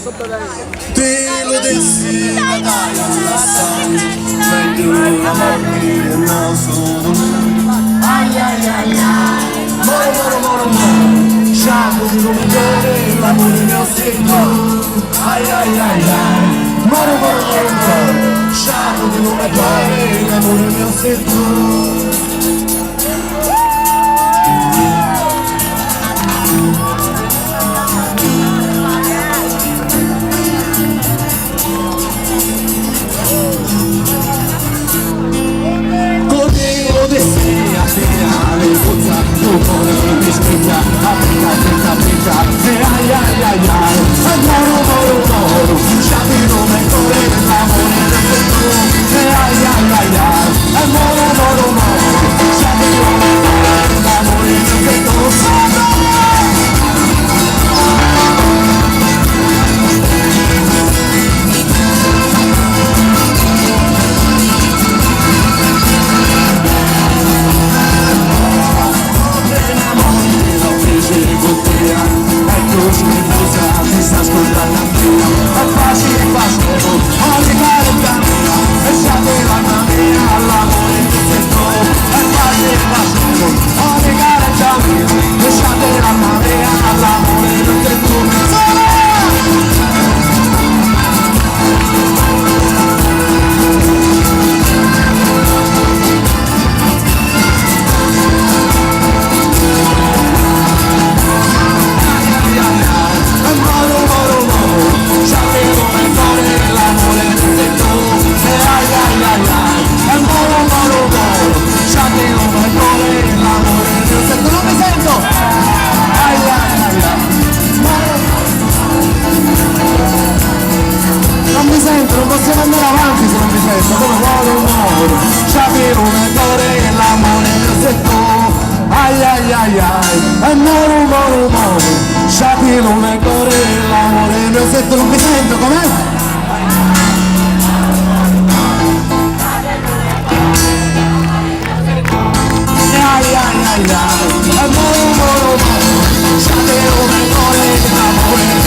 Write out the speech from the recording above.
Te lo dessi da dai all'assaggio, meglio la morire non sono. Ai ai ai ai, moro moro moro moro, sciacco di come dove l'amore mio sei tu. Ai ai ai ai, moro moro moro moro, sciacco di come dove l'amore mio sei tu. Non possiamo andare avanti se non mi sento come moro moro, sapere un attore e l'amore mio sei tu. Ai ai ai ai, è moro moro moro, sapere un attore e l'amore mio sei tu. Non mi sento com'è? Ai ai ai ai, è moro moro moro, sapere un attore e l'amore